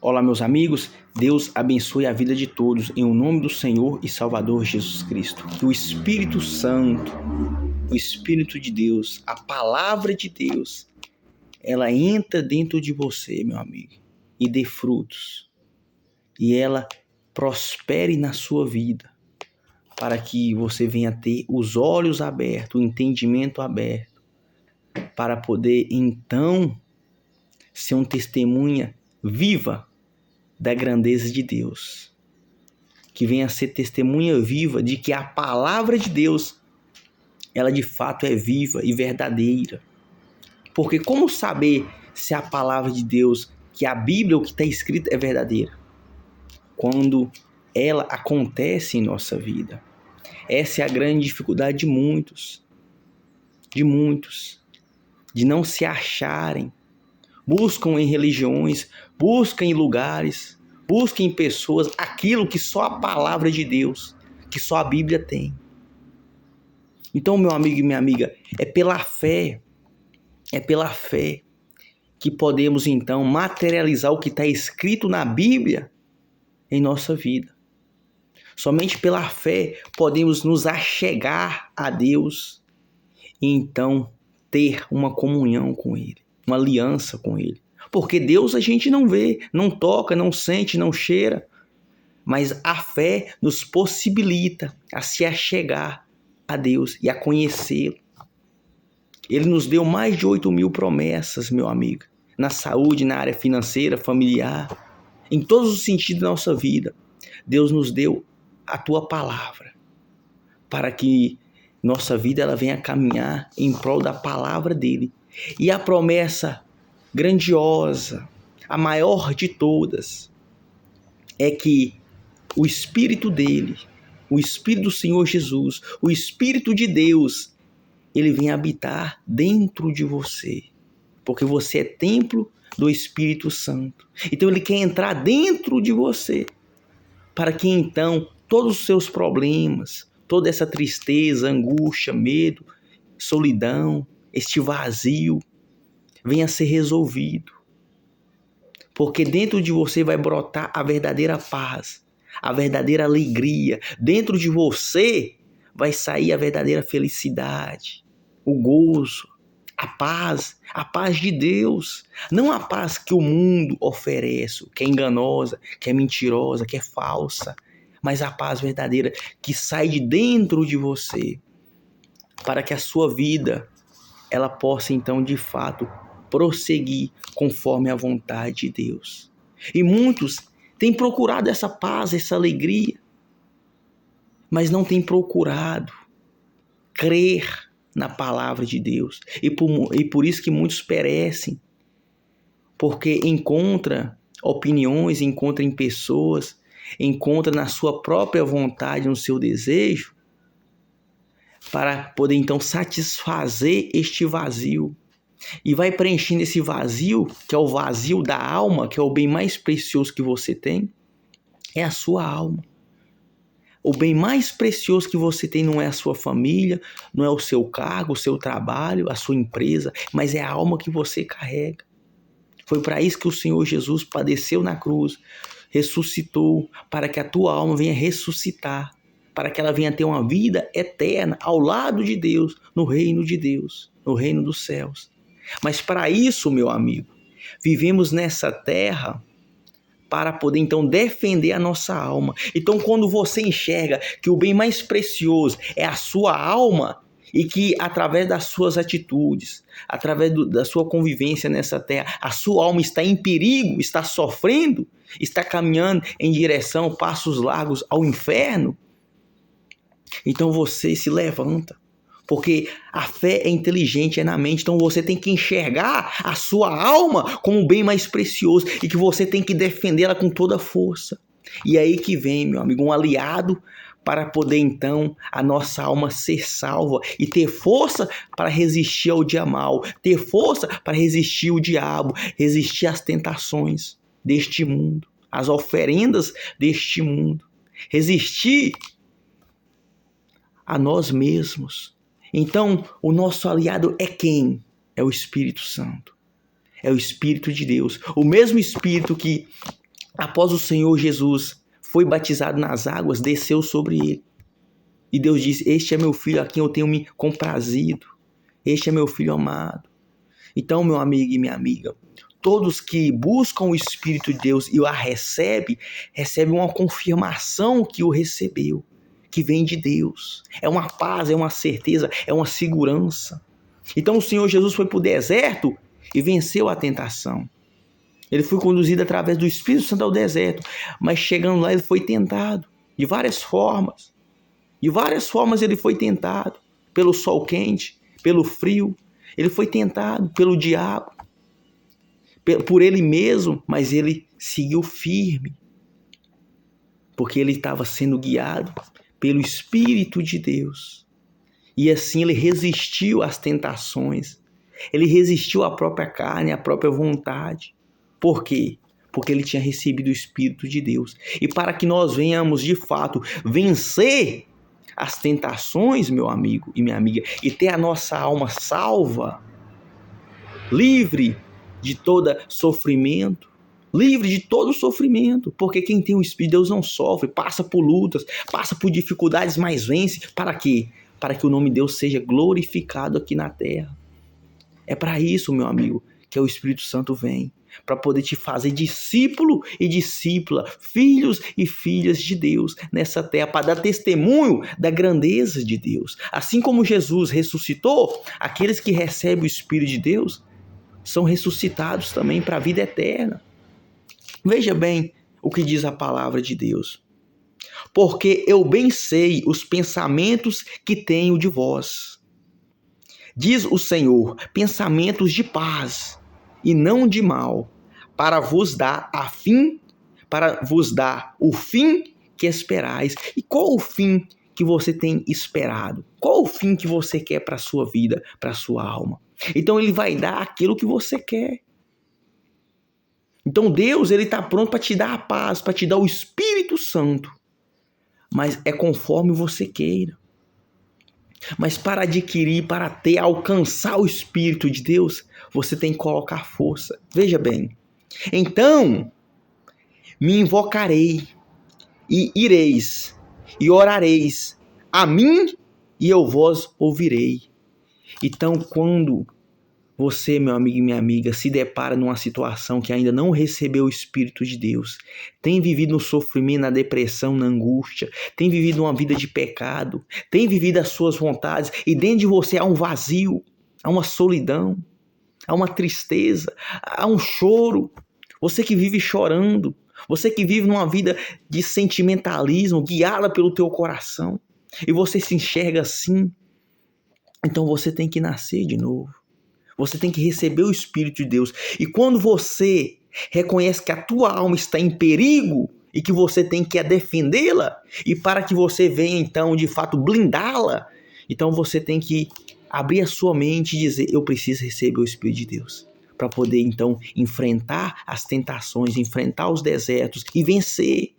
Olá, meus amigos, Deus abençoe a vida de todos, em o nome do Senhor e Salvador Jesus Cristo. Que o Espírito Santo, o Espírito de Deus, a Palavra de Deus, ela entra dentro de você, meu amigo, e dê frutos. E ela prospere na sua vida, para que você venha ter os olhos abertos, o entendimento aberto, para poder, então, ser uma testemunha viva da grandeza de Deus, que venha a ser testemunha viva de que a palavra de Deus, ela de fato é viva e verdadeira. Porque como saber se a palavra de Deus, que a Bíblia, o que está escrito, é verdadeira? Quando ela acontece em nossa vida. Essa é a grande dificuldade de muitos, de não se acharem. Buscam em religiões, buscam em lugares, buscam em pessoas aquilo que só a palavra de Deus, que só a Bíblia tem. Então, meu amigo e minha amiga, é pela fé que podemos então materializar o que está escrito na Bíblia em nossa vida. Somente pela fé podemos nos achegar a Deus e então ter uma comunhão com Ele, uma aliança com Ele. Porque Deus a gente não vê, não toca, não sente, não cheira. Mas a fé nos possibilita a se achegar a Deus e a conhecê-lo. Ele nos deu mais de 8.000 promessas, meu amigo. Na saúde, na área financeira, familiar, em todos os sentidos da nossa vida. Deus nos deu a tua palavra para que nossa vida ela venha caminhar em prol da palavra dele. E a promessa grandiosa, a maior de todas, é que o Espírito dele, o Espírito do Senhor Jesus, o Espírito de Deus, ele vem habitar dentro de você, porque você é templo do Espírito Santo. Então ele quer entrar dentro de você, para que então todos os seus problemas, toda essa tristeza, angústia, medo, solidão, este vazio, venha a ser resolvido. Porque dentro de você vai brotar a verdadeira paz, a verdadeira alegria. Dentro de você vai sair a verdadeira felicidade, o gozo, a paz de Deus. Não a paz que o mundo oferece, que é enganosa, que é mentirosa, que é falsa, mas a paz verdadeira que sai de dentro de você, para que a sua vida ela possa então de fato prosseguir conforme a vontade de Deus. E muitos têm procurado essa paz, essa alegria, mas não têm procurado crer na palavra de Deus. E por isso que muitos perecem, porque encontra opiniões, encontra em pessoas, encontra na sua própria vontade, no seu desejo, para poder então satisfazer este vazio. E vai preenchendo esse vazio, que é o vazio da alma, que é o bem mais precioso que você tem, é a sua alma. O bem mais precioso que você tem não é a sua família, não é o seu cargo, o seu trabalho, a sua empresa, mas é a alma que você carrega. Foi para isso que o Senhor Jesus padeceu na cruz, ressuscitou, para que a tua alma venha ressuscitar, para que ela venha ter uma vida eterna ao lado de Deus, no reino de Deus, no reino dos céus. Mas para isso, meu amigo, vivemos nessa terra para poder então defender a nossa alma. Então quando você enxerga que o bem mais precioso é a sua alma e que através das suas atitudes, através da sua convivência nessa terra, a sua alma está em perigo, está sofrendo, está caminhando em direção, passos largos ao inferno, então você se levanta. Porque a fé é inteligente, é na mente. Então você tem que enxergar a sua alma como o bem mais precioso e que você tem que defendê-la com toda a força. E é aí que vem, meu amigo, um aliado para poder então a nossa alma ser salva e ter força para resistir ao dia mal, ter força para resistir ao diabo, resistir às tentações deste mundo, às oferendas deste mundo, resistir a nós mesmos. Então, o nosso aliado é quem? É o Espírito Santo. É o Espírito de Deus. O mesmo Espírito que após o Senhor Jesus foi batizado nas águas, desceu sobre ele. E Deus disse: este é meu filho a quem eu tenho me comprazido. Este é meu filho amado. Então, meu amigo e minha amiga, todos que buscam o Espírito de Deus e o recebem uma confirmação que o recebeu, que vem de Deus. É uma paz, é uma certeza, é uma segurança. Então o Senhor Jesus foi para o deserto e venceu a tentação. Ele foi conduzido através do Espírito Santo ao deserto, mas chegando lá ele foi tentado de várias formas. De várias formas ele foi tentado, pelo sol quente, pelo frio. Ele foi tentado pelo diabo, por ele mesmo, mas ele seguiu firme, porque ele estava sendo guiado pelo Espírito de Deus. E assim ele resistiu às tentações. Ele resistiu à própria carne, à própria vontade. Por quê? Porque ele tinha recebido o Espírito de Deus. E para que nós venhamos, de fato, vencer as tentações, meu amigo e minha amiga, e ter a nossa alma salva, livre de todo sofrimento, porque quem tem o Espírito de Deus não sofre, passa por lutas, passa por dificuldades, mas vence. Para quê? Para que o nome de Deus seja glorificado aqui na terra. É para isso, meu amigo, que o Espírito Santo vem, para poder te fazer discípulo e discípula, filhos e filhas de Deus nessa terra, para dar testemunho da grandeza de Deus. Assim como Jesus ressuscitou, aqueles que recebem o Espírito de Deus são ressuscitados também para a vida eterna. Veja bem o que diz a palavra de Deus. Porque eu bem sei os pensamentos que tenho de vós, diz o Senhor, pensamentos de paz e não de mal, para vos dar o fim que esperais. E qual o fim que você tem esperado? Qual o fim que você quer para a sua vida, para a sua alma? Então ele vai dar aquilo que você quer. Então Deus, ele está pronto para te dar a paz, para te dar o Espírito Santo. Mas é conforme você queira. Mas para adquirir, para ter, alcançar o Espírito de Deus, você tem que colocar força. Veja bem. Então, me invocarei e ireis e orareis a mim e eu vos ouvirei. Então, quando você, meu amigo e minha amiga, se depara numa situação que ainda não recebeu o Espírito de Deus, tem vivido no sofrimento, na depressão, na angústia, tem vivido uma vida de pecado, tem vivido as suas vontades e dentro de você há um vazio, há uma solidão, há uma tristeza, há um choro. Você que vive chorando, você que vive numa vida de sentimentalismo, guiada pelo teu coração, e você se enxerga assim, então você tem que nascer de novo. Você tem que receber o Espírito de Deus. E quando você reconhece que a tua alma está em perigo e que você tem que defendê-la, e para que você venha então de fato blindá-la, então você tem que abrir a sua mente e dizer: eu preciso receber o Espírito de Deus, para poder então enfrentar as tentações, enfrentar os desertos e vencer,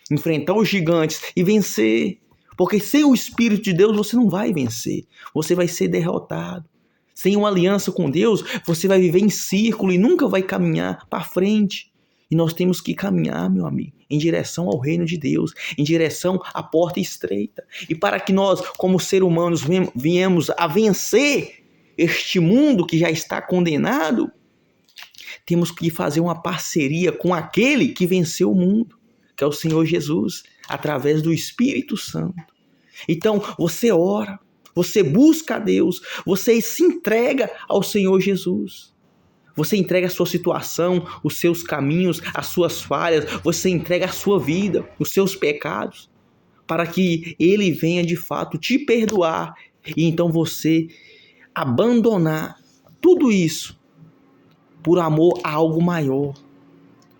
enfrentar os gigantes e vencer. Porque sem o Espírito de Deus você não vai vencer, você vai ser derrotado. Sem uma aliança com Deus, você vai viver em círculo e nunca vai caminhar para frente. E nós temos que caminhar, meu amigo, em direção ao reino de Deus, em direção à porta estreita. E para que nós, como seres humanos, viemos a vencer este mundo que já está condenado, temos que fazer uma parceria com aquele que venceu o mundo, que é o Senhor Jesus, através do Espírito Santo. Então, você ora, você busca a Deus, você se entrega ao Senhor Jesus. Você entrega a sua situação, os seus caminhos, as suas falhas, você entrega a sua vida, os seus pecados, para que Ele venha de fato te perdoar e então você abandonar tudo isso por amor a algo maior,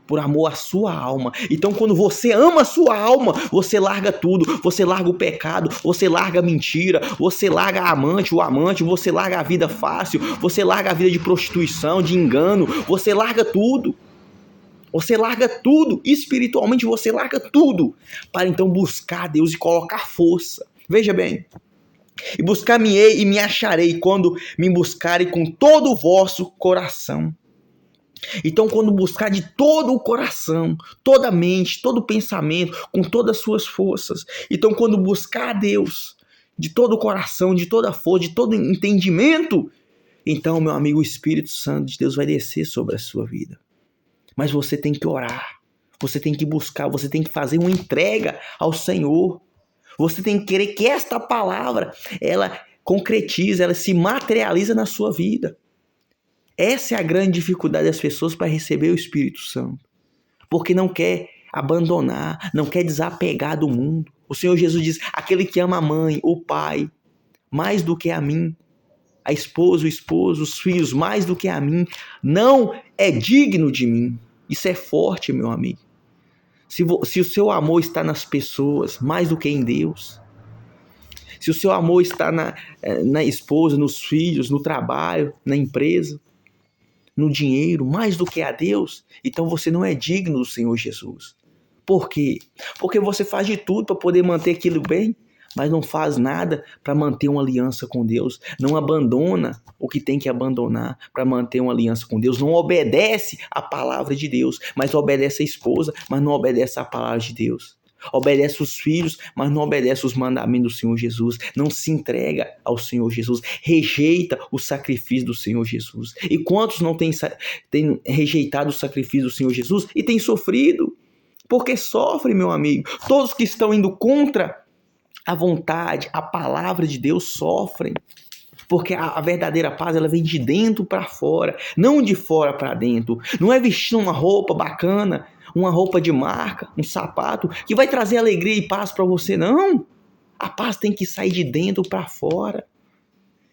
por amor à sua alma. Então, quando você ama a sua alma, você larga tudo. Você larga o pecado, você larga a mentira, você larga a amante, o amante, você larga a vida fácil, você larga a vida de prostituição, de engano, você larga tudo. Você larga tudo, espiritualmente você larga tudo, para então buscar Deus e colocar força. Veja bem. E buscar-me-ei e me acharei quando me buscarem com todo o vosso coração. Então, quando buscar de todo o coração, toda a mente, todo o pensamento, com todas as suas forças. Então, quando buscar a Deus de todo o coração, de toda a força, de todo entendimento, então, meu amigo, o Espírito Santo de Deus vai descer sobre a sua vida. Mas você tem que orar, você tem que buscar, você tem que fazer uma entrega ao Senhor. Você tem que querer que esta palavra, ela concretize, ela se materializa na sua vida. Essa é a grande dificuldade das pessoas para receber o Espírito Santo. Porque não quer abandonar, não quer desapegar do mundo. O Senhor Jesus diz, aquele que ama a mãe, o pai, mais do que a mim, a esposa, o esposo, os filhos, mais do que a mim, não é digno de mim. Isso é forte, meu amigo. Se o seu amor está nas pessoas, mais do que em Deus, se o seu amor está na esposa, nos filhos, no trabalho, na empresa, no dinheiro, mais do que a Deus, então você não é digno do Senhor Jesus. Por quê? Porque você faz de tudo para poder manter aquilo bem, mas não faz nada para manter uma aliança com Deus. Não abandona o que tem que abandonar para manter uma aliança com Deus. Não obedece a palavra de Deus, mas obedece a esposa, mas não obedece a palavra de Deus. Obedece os filhos, mas não obedece os mandamentos do Senhor Jesus. Não se entrega ao Senhor Jesus. Rejeita o sacrifício do Senhor Jesus. E quantos não têm rejeitado o sacrifício do Senhor Jesus e têm sofrido? Porque sofrem, meu amigo. Todos que estão indo contra a vontade, a palavra de Deus sofrem. Porque a verdadeira paz, ela vem de dentro para fora, não de fora para dentro. Não é vestir uma roupa bacana, uma roupa de marca, um sapato, que vai trazer alegria e paz para você, não. A paz tem que sair de dentro para fora.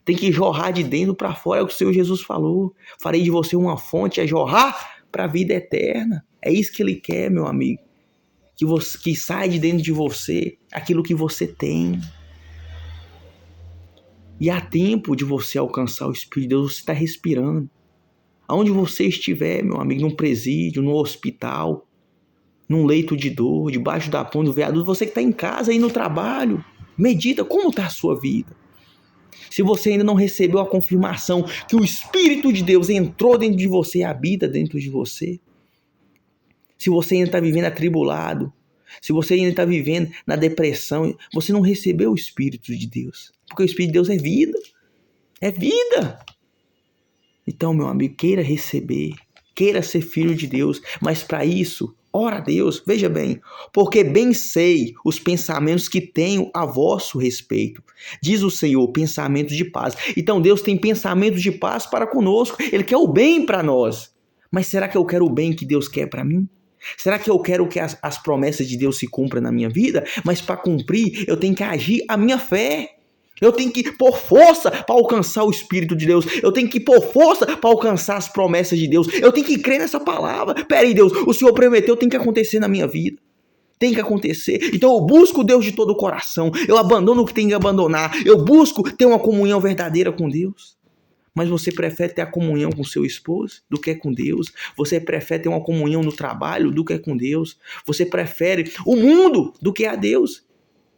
Tem que jorrar de dentro para fora, é o que o Senhor Jesus falou. Farei de você uma fonte a jorrar para a vida eterna. É isso que Ele quer, meu amigo. Que sai de dentro de você aquilo que você tem. E há tempo de você alcançar o Espírito de Deus, você está respirando. Aonde você estiver, meu amigo, num presídio, num hospital, num leito de dor, debaixo da ponte do viaduto, você que está em casa, aí no trabalho, medita como está a sua vida. Se você ainda não recebeu a confirmação que o Espírito de Deus entrou dentro de você e habita dentro de você, se você ainda está vivendo atribulado, se você ainda está vivendo na depressão, você não recebeu o Espírito de Deus. Porque o Espírito de Deus é vida. É vida. Então, meu amigo, queira receber. Queira ser filho de Deus. Mas para isso, ora a Deus. Veja bem. Porque bem sei os pensamentos que tenho a vosso respeito. Diz o Senhor, pensamentos de paz. Então, Deus tem pensamentos de paz para conosco. Ele quer o bem para nós. Mas será que eu quero o bem que Deus quer para mim? Será que eu quero que as promessas de Deus se cumpram na minha vida? Mas para cumprir, eu tenho que agir a minha fé. Eu tenho que pôr força para alcançar o Espírito de Deus. Eu tenho que pôr força para alcançar as promessas de Deus. Eu tenho que crer nessa palavra. Peraí, Deus, o Senhor prometeu, tem que acontecer na minha vida. Tem que acontecer. Então eu busco Deus de todo o coração. Eu abandono o que tem que abandonar. Eu busco ter uma comunhão verdadeira com Deus. Mas você prefere ter a comunhão com seu esposo do que com Deus? Você prefere ter uma comunhão no trabalho do que com Deus? Você prefere o mundo do que a Deus?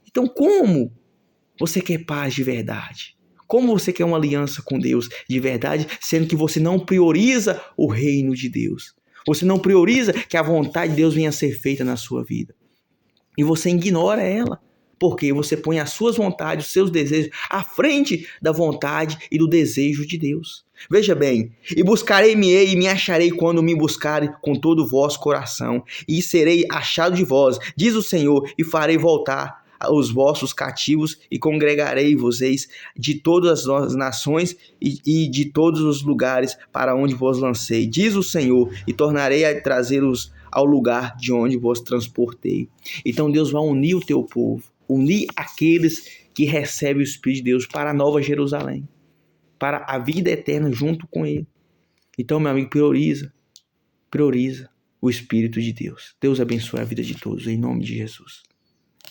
Então como você quer paz de verdade? Como você quer uma aliança com Deus de verdade, sendo que você não prioriza o reino de Deus? Você não prioriza que a vontade de Deus venha a ser feita na sua vida. E você ignora ela. Porque você põe as suas vontades, os seus desejos à frente da vontade e do desejo de Deus. Veja bem, e buscarei-me-ei e me acharei quando me buscarem com todo o vosso coração, e serei achado de vós, diz o Senhor, e farei voltar os vossos cativos, e congregarei-vos-eis de todas as nações e de todos os lugares para onde vos lancei, diz o Senhor, e tornarei a trazê-los ao lugar de onde vos transportei. Então Deus vai unir o teu povo, unir aqueles que recebem o Espírito de Deus para a Nova Jerusalém, para a vida eterna junto com Ele. Então, meu amigo, prioriza o Espírito de Deus. Deus abençoe a vida de todos, em nome de Jesus.